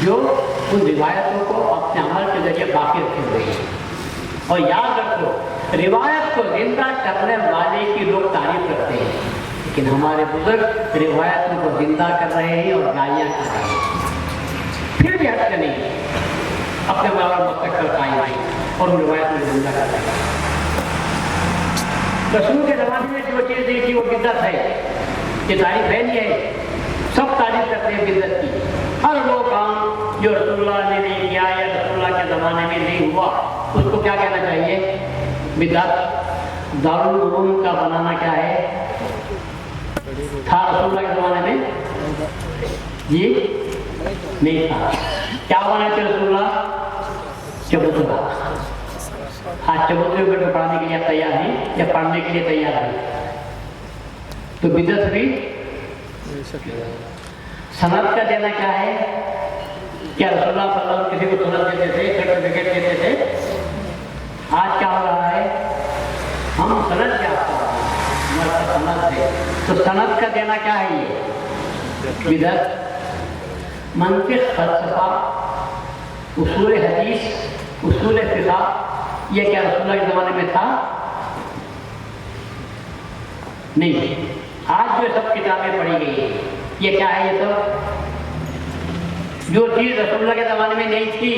जो उन रिवायतों को अपने अमल के जरिए बाकी रखे हुए हैं। और याद रखो, रिवायत को जिंदा करने वाले की लोग तारीफ करते हैं, लेकिन हमारे बुजुर्ग रिवायतों को जिंदा कर रहे हैं और गालियाँ कर रहे हैं, फिर भी हट नहीं अपने बराबर मुस्तक़िल कायम आए और उन रिवायतों को जिंदा कर रहे हैं। रसूल के ज़माने में जो चीज़ देखी वो बिदअत है, ये तारीफ है नहीं है, सब तारीफ करते हैं बिदअत की। हर वो काम जो रसूलुल्लाह ने नहीं किया या रसूलुल्लाह के ज़माने में नहीं हुआ उसको क्या कहना चाहिए? बिदअत। दारुल उलूम का बनाना क्या है? था रसूलुल्लाह के ज़माने में? ये नहीं था। क्या बनाए थे रसूलुल्लाह? चबूतरा। हाँ, चबूतरे पर पढ़ाने के लिए आप तैयार हैं या पढ़ने के लिए तैयार हैं? तो बिदअत भी। सनद का देना क्या है? क्या रसूलुल्लाह सल्लल्लाहु अलैहि वसल्लम किसी को सनद देते थे, सर्टिफिकेट देते थे? आज क्या हो रहा है? हम सनद क्या हमारे सनद है, तो सनद का देना क्या है? ये बिदअत। मंतिक़, फ़लसफ़ा, उसूल हदीस, उसूल फ़िक़ह, ये क्या रसूलुल्लाह के ज़माने में था? नहीं। आज जो सब किताबें पढ़ी गई है ये क्या है? ये सब जो चीज़ रसूलुल्लाह के ज़माने में नहीं थी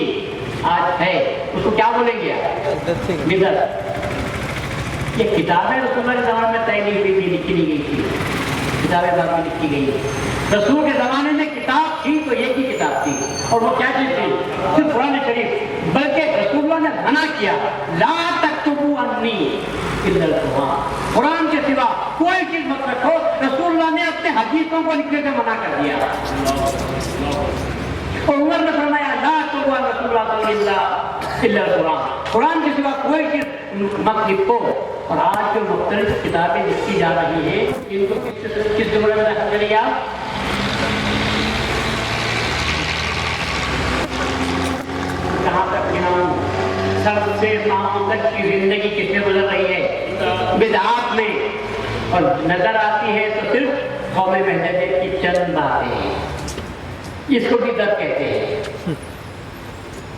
आज है, उसको क्या बोलेंगे? बिदअत। ये किताबें रसूलुल्लाह के ज़माने में तय नहीं हुई थी, लिखी नहीं गई थी, किताबें बाद में लिखी गई है। रसूल के ज़माने में किताब थी तो एक ही किताब थी, और वो क्या चीज़ थी? सिर्फ कुरान शरीफ। बल्कि रसूलुल्लाह ने मना किया, ला तक्तुबू अन्नी इल्लल कुरान, कुरान के सिवा कोई चीज़ मत रखो। रसूलुल्लाह ने अपने हदीसों को लिखने से मना कर दिया। और उमर ने फरमाया, ला तक्तुबू अन रसूलुल्लाह इल्लल कुरान, कुरान के सिवा कोई चीज़ मत लिखो। और आज जो मुख्तलिफ किताबें लिखी जा रही है, इनको किस जुमले में दाखिल करिए आप? कहाँ तक गिनाऊं? सबसे मामूल तक की जिंदगी किसमें गुजर रही है? बिदअत में। और नजर आती है तो सिर्फ कौम महनत की चंद बातें हैं, इसको बिदअत कहते हैं।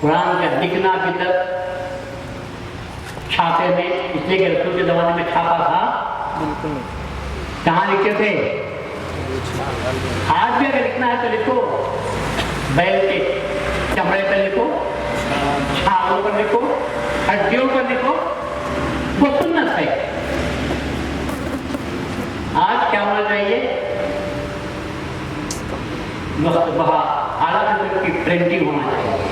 कुरान का लिखना बिदअत, छापे में, इसलिए कि रसूल के ज़माने में छापा था, कहाँ लिखते थे? आज भी अगर लिखना है तो लिखो, बैल के चमड़े पर लिखो, छालों पर लिखो, हड्डियों पर लिखो, वो सुन्नत है। आज क्या होना चाहिए? आला किस्म की प्रिंटिंग होना चाहिए।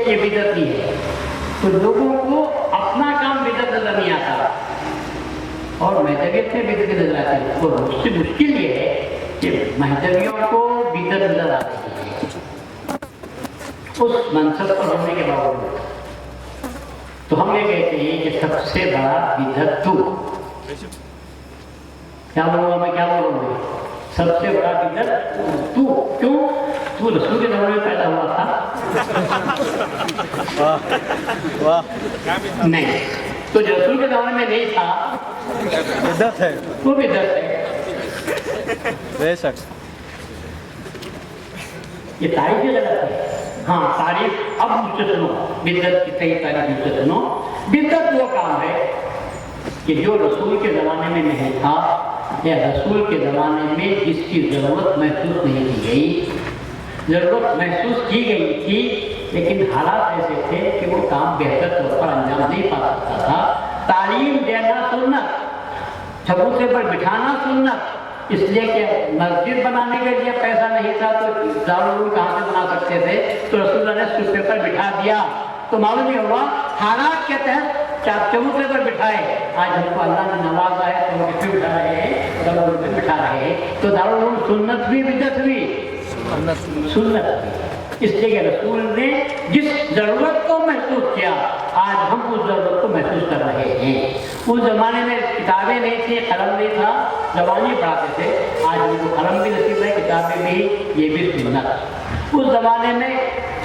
ये बिदअत नहीं है। तो लोगों को अपना काम बिदअत नजर नहीं आता और महजबियत में बिदअत नजर आती है। तो उससे मुश्किल ये है कि महजबियों को बिदअत नजर आती है उस मनसब पर होने के बावजूद। तो हम ये कहते हैं कि सबसे बड़ा बिदअत तू, क्या बोलूँगा मैं, क्या बोलूँगा? सबसे बड़ा बिदअत तू। क्यों? तू रसूल के ज़माने में पैदा हुआ था? वाह। नहीं, तो जो रसूल के ज़माने में नहीं था बिदअत है, वो बिदअत है। बेशक ये तारीफ ही गलत है। हाँ, तारीफ अब मुझसे सुनो, बिदअत की सही तारीफ मुझसे सुनो। बिदअत वो काम है कि जो रसूल के ज़माने में नहीं था या रसूल के ज़माने में जिसकी ज़रूरत महसूस नहीं की गई, ज़रूरत महसूस की गई थी लेकिन हालात ऐसे थे कि वो काम बेहतर तौर पर अंजाम नहीं पा सकता था। तालीम देना सुन्नत, चबूतरे पर बिठाना सुन्नत, इसलिए कि मस्जिद बनाने के लिए पैसा नहीं था तो दारुल उलूम कहाँ से बना सकते थे? तो रसूलुल्लाह ने चबूतरे पर बिठा दिया। तो मालूम ही हुआ हालात के तहत चबूतरे पर बिठाए। आज हमको अल्लाह ने नवाजा है तो हम किसमें बिठा रहे हैं? दारुल उलूम में बिठा रहे हैं। तो दारुल उलूम सुन्नत भी बिदअत भी सुन्नत। इसलिए कि रसूल ने जिस ज़रूरत को महसूस किया आज हम उस ज़रूरत को महसूस कर रहे हैं। उस ज़माने में किताबें नहीं थी, कलम नहीं था, ज़बानी पढ़ाते थे। आज उनको कलम भी नसीब है, किताबें भी, ये भी सुन्नत। उस ज़माने में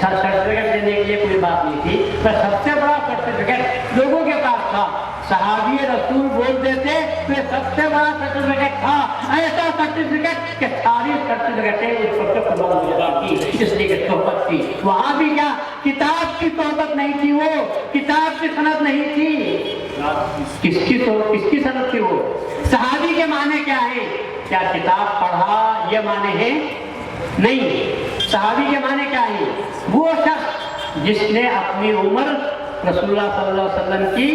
सर्टिफिकेट देने के लिए कोई बात नहीं थी, पर सबसे बड़ा सर्टिफिकेट लोगों के पास था। सहाबी रसूल बोल देते तो ये सबसे बड़ा सर्टिफिकेट था, ऐसा सर्टिफिकेट कि सारी सर्टिफिकेटें उस पर कबूल हो जाती थी, इसलिए कि सोहबत थी। वहाँ भी क्या किताब की सोहबत नहीं थी, वो किताब की सनद नहीं थी। किसकी सनद थी वो? सहाबी के माने क्या है? क्या किताब पढ़ा ये माने हैं? नहीं। सहाबी के माने क्या है? वो शख्स जिसने अपनी उम्र रसूलुल्लाह सल्लल्लाहु अलैहि वसल्लम की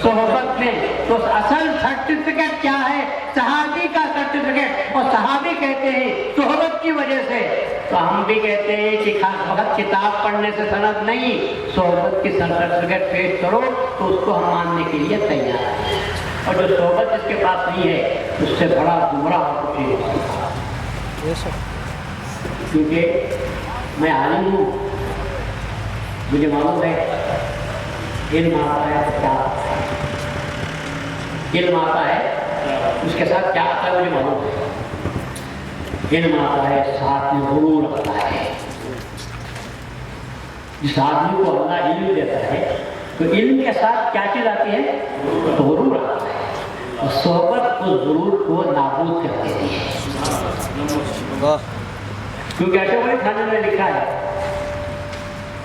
सोहबत में, तो असल सर्टिफिकेट क्या है? सहाबी का सर्टिफिकेट। और सहाबी कहते हैं सोहबत की वजह से, तो हम भी कहते हैं कि खास वक्त किताब पढ़ने से सनद नहीं, सोहबत की सर्टिफिकेट पेश करो तो उसको हम मानने के लिए तैयार हैं। और जो सोहबत जिसके पास नहीं है उससे बड़ा गुमराह कुछ नहीं हो सकता। क्योंकि मैं आलिम हूँ, मुझे मालूम है इल्म आता है तो क्या आता है, इल्म आता है उसके साथ क्या आता है मुझे मालूम है। इल्म आता है साथ में गुरूर आता है। जिस आदमी को अल्लाह इल्म देता है तो इल्म के साथ क्या चीज आती है? तो गुरूर आता है। और सोहबत उस गुरूर को नाबूद कर देती है। क्योंकि अशोक खाने में लिखा है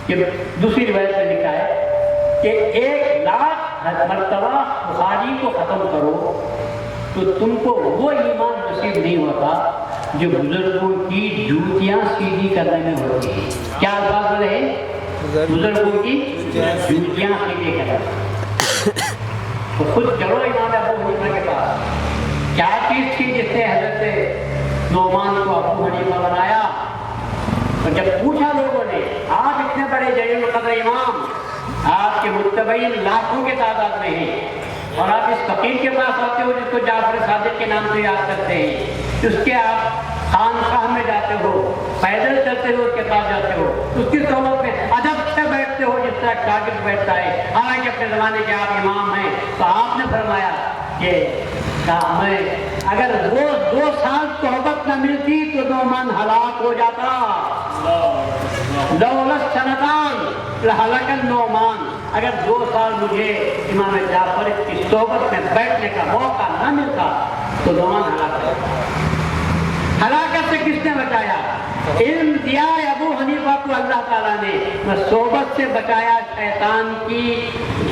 कि दूसरी रिवायत में लिखा है कि 1,00,000 मरतबा बुखारी को ख़त्म करो तो तुमको वो ईमान नसीब नहीं होता जो बुजुर्गों की जूतियाँ सीधी करने में होती है। क्या अल्फाज रहे? बुजुर्गों की जूतियाँ सीधी करने। तो खुद चलो इमाम अबू हनीफा के पास, क्या चीज़ थी जिससे हज़रत नोमान को अबू हनीफा बनाया? और जब पूछा लोगों ने, आप इतने बड़े जलील क़द्र इमाम, आपके मुत्तबईन लाखों के तादाद में हैं और आप इस फकीर के पास आते हो जिसको जाफर सादिक के नाम से याद करते हैं, उसके आप खानकाह में जाते हो, पैदल चलते हो, उसके पास जाते हो, उसकी सोबत में अदब से बैठते हो जिस तरह शागिर्द बैठता है। हालांकि अपने ज़माने के आप इमाम हैं, तो आपने फरमाया कि मैं अगर वो 2 साल सोहबत न मिलती तो नोमान हलाक हो जाता। दौलत सनतान लहलकन नोमान, अगर 2 साल मुझे इमाम जाफर की सोहबत में बैठने का मौका न मिलता तो नोमान हलाक हो जाता। हलाकत से किसने बचाया? इल्म दिया अबू हनीफा को अल्लाह ताला ने, सोहबत से बचाया, शैतान की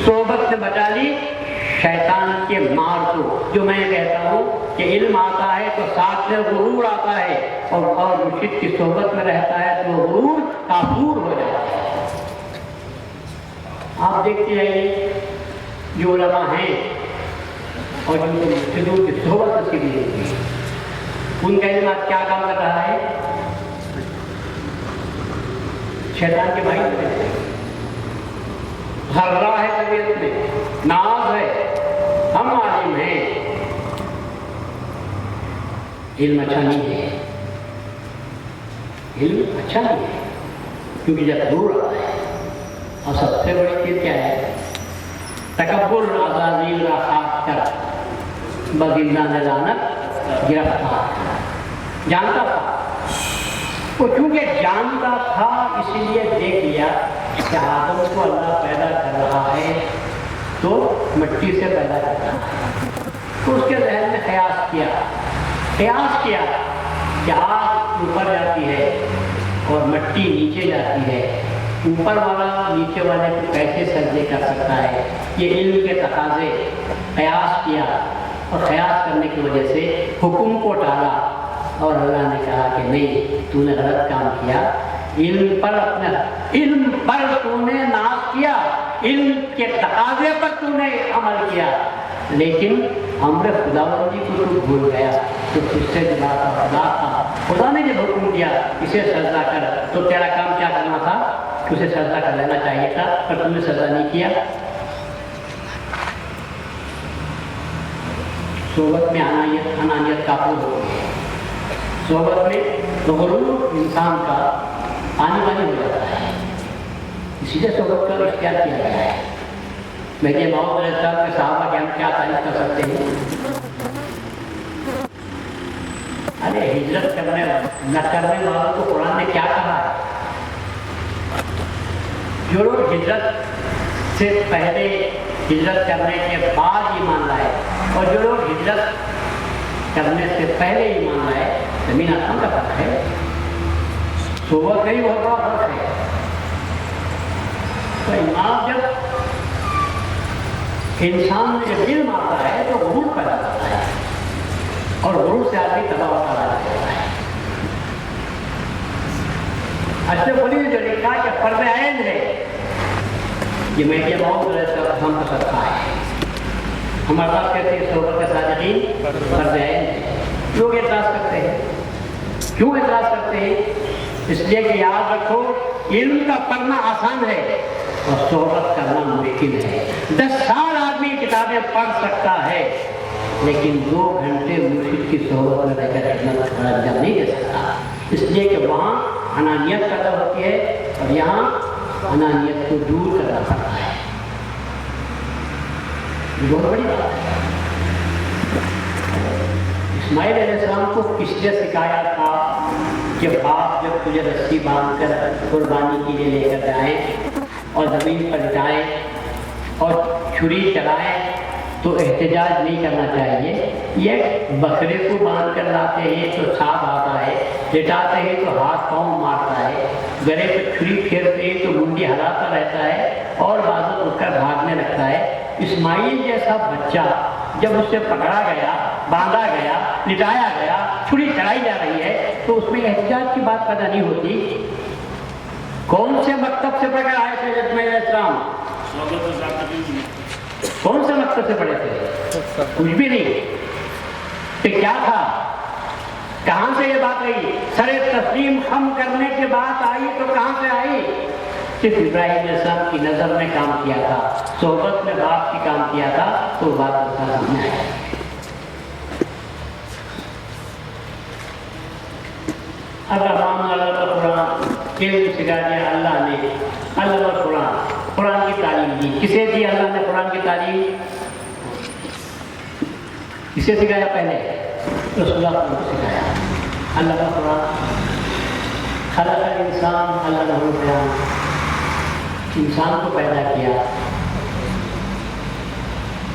सोहबत से बचा ली, शैतान के मार को। जो मैं कहता हूँ कि इल्म आता है तो साथ में गुरूर आता है, और मुर्शिद की सोहबत में रहता है तो गुरूर काफूर हो जाता है। आप देखते रहिए जो उलमा हैं और जिनको मुर्शिदों की सोहबत नसीब नहीं होती है, उनका इल्म आज क्या काम कर रहा है? शैतान के भाई हर रहा है तबीयत में, नाज है, हम आलिम हैं, इल्म अच्छा नहीं है, इल्म अच्छा नहीं है, क्योंकि जब दूर आता है। और सबसे बड़ी चीज क्या है? तकब्बुर अज़ाज़ील का खास कर बदिंदा नजानत गिरफ्तार जानता था वो, चूंकि जानता था इसलिए देख लिया कि आदम को अल्लाह पैदा कर रहा है तो मिट्टी से पैदा कर रहा है, तो उसके जहन में क़यास किया कि आग ऊपर जाती है और मिट्टी नीचे जाती है, ऊपर वाला नीचे वाले को कैसे सजदे कर सकता है? ये इल्म के तकाज़े। क़यास किया और क़यास करने की वजह से हुक्म को टाला और अल्लाह ने कहा कि नहीं, तूने गलत काम किया, इल्म पर तूने नाश किया, इल्म के तकाज़े पर तूने अमल किया, लेकिन अम्र खुदाबंदी को तू भूल गया। तो तुझसे जुड़ा था खुदा था, खुदा ने जब हुक्म दिया इसे सजदा कर, तो तेरा काम क्या करना था? तुझे सजदा कर लेना चाहिए था, पर तूने सजदा नहीं किया। सोबत में अनानियत काफूर होती है। सोबत में गुरूर इंसान का पानी हो जाता है, इसीलिए सोबत का इख्तियार किया गया है। मेरे मौत के सहाबा के हम क्या तारीफ कर सकते हैं? अरे हिजरत न करने वालों को कुरान ने क्या कहा है? जो लोग हिजरत से पहले ہجرت کرنے کے بعد ایمان لائے، اور جو لوگ ہجرت کرنے سے پہلے ایمان لائے، زمین آسمان کا فرق ہے، صبح کا ہی بہت بڑا فرق ہے۔ تو ایمان جب انسان میں جب علم آتا ہے تو غرور پیدا کرتا ہے، اور غرور سے آدمی تباہ و تباہ کرتا ہے۔ اشرف علی نے جو لکھا کہ فرض عین ہے، یہ میڈیا بہت ہم کو سکتا ہے، ہمارے پاس کہتے ہیں صحبت کے صادقین فرض عین ہے۔ لوگ اعتراض کرتے ہیں، کیوں اعتراض کرتے ہیں؟ اس لیے کہ یاد رکھو علم کا پڑھنا آسان ہے اور صحبت کرنا مشکل ہے۔ 10 سال آدمی کتابیں پڑھ سکتا ہے، لیکن 2 گھنٹے مرشد کی صحبت میں رہ کر خدمت انجام نہیں دے سکتا، اس لیے کہ وہاں انانیت پیدا ہوتی ہے اور یہاں انانیت کو دور کرنا پڑتا ہے۔ یہ بہت بڑی بات ہے۔ اسماعیل علیہ السلام کو کس نے سکھایا تھا کہ باپ جب تجھے رسی باندھ کر قربانی کے لیے لے کر جائیں اور زمین پر جائیں اور چھری چلائیں تو احتجاج نہیں کرنا چاہیے؟ یہ بکرے کو باندھ کر لاتے ہیں تو سانپ آتا ہے، لٹاتے ہیں تو ہاتھ پاؤں مارتا ہے، گلے پہ چھری پھیرتے ہیں تو منڈی ہلاتا رہتا ہے اور بازو اٹھ کر بھاگنے لگتا ہے۔ اسماعیل جیسا بچہ جب اس سے پکڑا گیا، باندھا گیا، لٹایا گیا، چھری چلائی جا رہی ہے تو اس میں احتجاج کی بات پیدا نہیں ہوتی۔ کون سے مکتب سے پڑھ کر آئے تھے اسماعیل علیہ السلام؟ کون سے مقصد سے پڑھے تھے؟ کچھ بھی نہیں۔ تو کیا تھا؟ کہاں سے یہ بات آئی؟ سر تسلیم خم کرنے کے بعد آئی تو کہاں سے آئی؟ صرف ابراہیم علیہ السلام کی نظر میں کام کیا تھا، صحبت میں باپ کی کام کیا تھا تو بات سامنے آئی۔ الرحمن علامہ قرآن علم سکھا دیا اللہ نے، علامہ قرآن کی تعلیم دی۔ کسے دی اللہ نے قرآن کی تعلیم؟ کسے سکھایا؟ پہلے رسول اللہ کو سکھایا۔ علامہ قرآن خلق الانسان علمہ البیان، انسان کو پیدا کیا،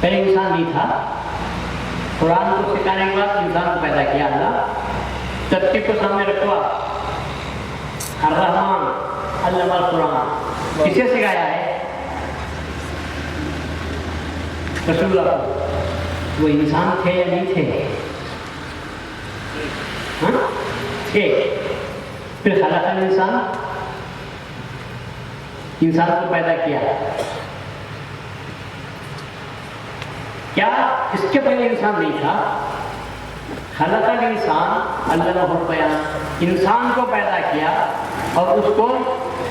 پہلے انسان نہیں تھا، قرآن کو سکھانے کے بعد انسان کو پیدا کیا اللہ۔ ترتیب کو سامنے رکھو آپ، الرحمن علمہ القرآن کسے سکھایا ہے؟ رسول اللہ کو۔ وہ انسان تھے یا نہیں تھے؟ تھے۔ پھر خلق الانسان، انسان کو پیدا کیا۔ کیا اس کے پہلے انسان نہیں تھا؟ خلق الانسان علمہ البیان، انسان کو پیدا کیا اور اس کو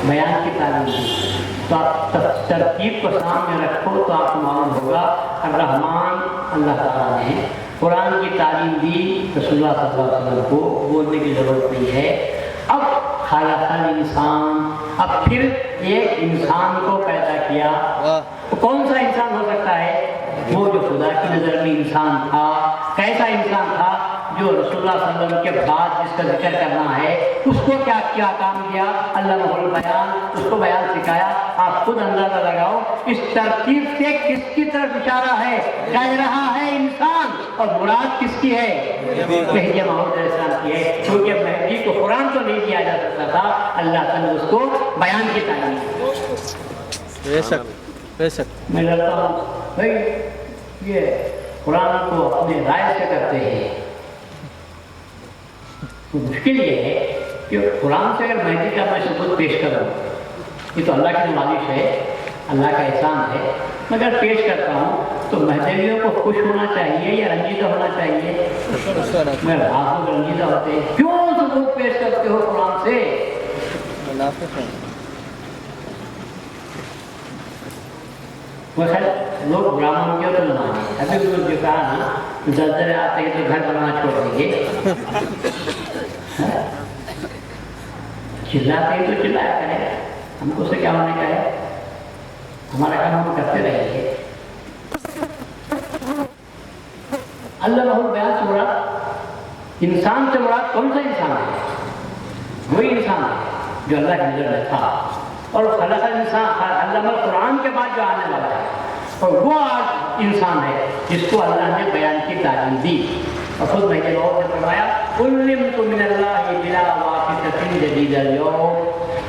بیان کی تعلیم دی۔ تو آپ ترتیب کو سامنے رکھو تو آپ کو معلوم ہوگا الرحمن اللہ تعالیٰ نے قرآن کی تعلیم دی، رسول اللہ صلی اللہ علیہ وسلم کو بولنے کی ضرورت نہیں ہے۔ اب خلق الانسان، اب پھر ایک انسان کو پیدا کیا۔ کون سا انسان ہو سکتا ہے؟ وہ جو خدا کی نظر میں انسان تھا۔ کیسا انسان تھا؟ جو رسول اللہ صلی اللہ علیہ وسلم کے بعد جس کا ذکر کرنا ہے اس کو کیا کام کیا؟ علمہ البیان، اس کو بیان سکھایا۔ آپ خود اندازہ لگاؤ اس ترتیب سے کس کی طرف اشارہ ہے؟ کہہ رہا ہے انسان، اور مراد کس کی ہے؟ مہدی موعود علیہ السلام کی ہے، کیونکہ مہدی کو قرآن تو نہیں دیا جا سکتا تھا، اللہ تعالیٰ نے اس کو بیان کی تعلیم دی۔ بے شک بے شک۔ میں لڑتا ہوں بھائی یہ قرآن کو اپنے رائے سے کرتے ہیں، تو مشکل یہ ہے کہ قرآن سے اگر مہدی کا میں ثبوت پیش کروں، یہ تو اللہ کی نمائش ہے، اللہ کا احسان ہے، مگر پیش کرتا ہوں تو مہدویوں کو خوش ہونا چاہیے یا رنجیدہ ہونا چاہیے؟ میں آپ لوگ رنجیدہ ہوتے ہیں، کیوں ثبوت پیش کرتے ہو قرآن سے؟ وہ خیر لوگ برہمن کیوں تو نہ مانے، ابھی بھی جو کہا نا زلزلے آتے ہیں تو گھر بنانا چھوڑ دیں گے، چلاتے ہیں تو چلایا کرے، ہم کو سے کیا ہونے کا ہے؟ ہمارا کام ہم کرتے رہیں گے۔ علمہ البیان سے مراد انسان سے مراد کون سا انسان ہے؟ وہی انسان ہے جو اللہ کی نظر میں تھا، اور خلق الانسان علمہ القرآن کے بعد جو آنے والا ہے और वो आज इंसान है जिसको अल्लाह ने बयान की तालीम दी। और खुद मेरे बहुत ने फरमाया उल्लिमतु मिनल्लाहि बिला वासिततिन जदीदल यौम।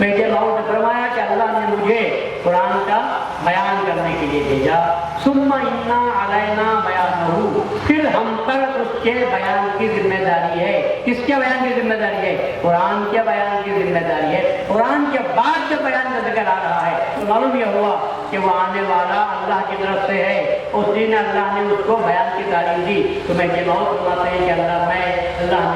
मेरे बहुत ने फरमाया कि अल्लाह ने मुझे कुरान का बयान करने के लिए भेजा। सुम्मा इन्ना अलैना बयानहु, फिर हम पर उसके बयान की जिम्मेदारी है। किसके बयान की जिम्मेदारी है? कुरान के बयान की जिम्मेदारी है। कुरान के बाद जो बयान का जिक्र आ रहा है तो मालूम यह हुआ कि वो आने वाला अल्लाह की तरफ से है। उस दिन अल्लाह ने उसको बयान की तालीम दी। तो मैं ये बहुत सुनाते हैं कि अल्लाह ने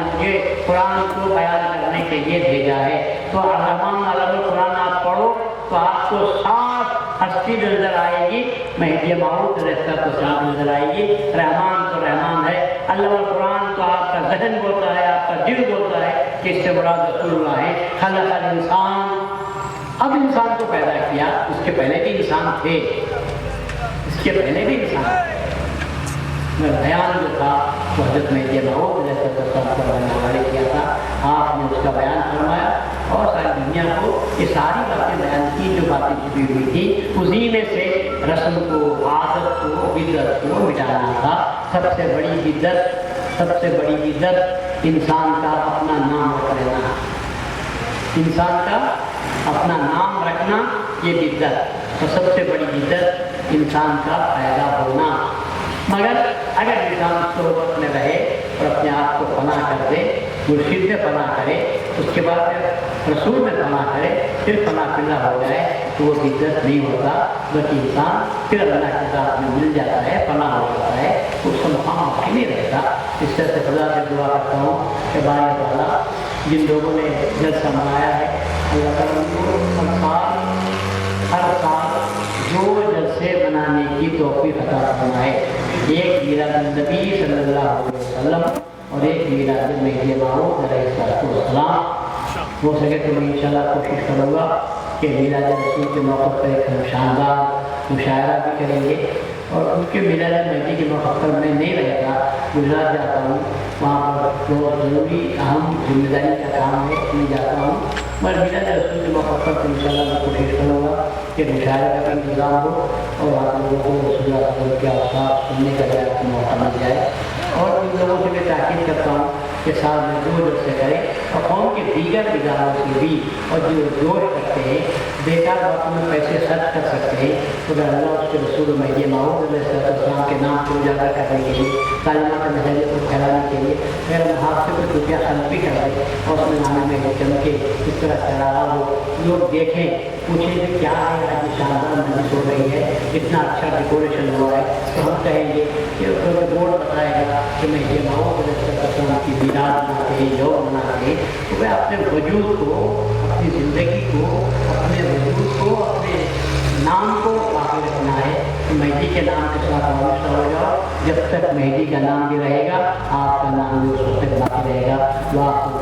मुझे कुरान को बयान करने के लिए भेजा है। तो रहमान अल्लाह कुरान आप पढ़ो तो आपको साफ हस्ती नजर आएगी, मेहदी मौऊद रहता तो साफ नजर आएगी। रहमान तो रहमान है। अल्लाह कुरान तो आपका जहन बोलता है, आपका दिल बोलता है कि इससे बड़ा रसूलुल्लाह है। खलक़ल इंसान, अब इंसान को पैदा किया, उसके पहले भी इंसान थे, इसके पहले भी इंसान थे। बयान जो था वो हज़रत मेहदी मौऊद ने किया था। आपने उसका बयान फरमाया और सारी दुनिया को ये सारी बातें बयान की जो बातें छुपी हुई थी। उसी में से रस्म को, आदत को, बिदअत को मिटाना था। सबसे बड़ी बिदअत इंसान का अपना नाम रख लेना, इंसान का अपना नाम रखना, ये बिदअत। तो सबसे बड़ी बिदअत इंसान का पैदा होना। मगर अगर इंसान सोबत में रहे और अपने आप को फना कर दे, मुर्शिद में फना करे, उसके बाद फिर रसूल में फना करे, फिर फना फिल्ला हो जाए तो वो बिदअत नहीं होता, बल्कि इंसान फिर अल्लाह के साथ में मिल जाता है, फना हो जाता है, उसका मुकाम बाकी नहीं रहता। इस तरह से खुदा से दुआ करता हूँ कि बारी ताला जिन लोगों ने जलसा मनाया है, अल्लाह ताला उनको हर साल जो जलसे बनाने की तौफीक अता फरमाए। एक मीलाद नबी सल्लल्लाहु अलैहि वसल्लम और एक मीलाद मेहदी मौऊद अलैहिस्सलाम। हो सके तो मैं इंशाल्लाह कोशिश करूँगा कि मीलाद रसूल के मौके पर एक शानदार मुशायरा भी करेंगे। और उनके मिलाद मेहदी के मौके पर मैं नहीं रहता, गुजरात जाता हूँ, वहाँ पर बहुत ज़रूरी अहम जिम्मेदारी का काम है, मैं जाता हूँ। मगर मिलाद रसूल के मौके पर तो इंशाल्लाह मैं कोशिश करूँगा कि मुशायरा का भी इंतज़ाम हो और आप लोगों को रसूल के अवसाफ सुनने का भी आपको मौका मिल जाए। और इन लोगों से मैं ताकीद करता हूँ कि साल में 2 जलसे करें और कौम के दीगर इदारों से भी, और जो जोश करते हैं बेकार बातों में पैसे खर्च कर सकते हैं, तो अगर अल्लाह उसके रसूल मेहदी मौऊद अलैहिस्सलाम के नाम को उजागर करने के लिए, तालीमात महल को फैलाने के लिए मेरा मुहावसे को रुपया खर्च भी कर दे और उसमें नाम में चमके इस तरह चढ़ा हो, लोग देखें, पूछें कि क्या है आज शानदार मजलिस हो रही है, इतना अच्छा डेकोरेशन हुआ है, तो हम कहेंगे कि बोर्ड बताएगा कि मेहदी मौऊद अलैहिस्सलाम की मीलाद मनाते हैं, योग मनाते हैं। तो वह अपने वजूद को, अपनी ज़िंदगी को, अपने वजूद को, अपने नाम को बाकी रखना है। तो मेहदी के नाम के साथ वाबस्ता हो जाओ, जब तक मेहदी का नाम भी रहेगा आपका नाम भी उस वक्त तक बाकी रहेगा। वाह।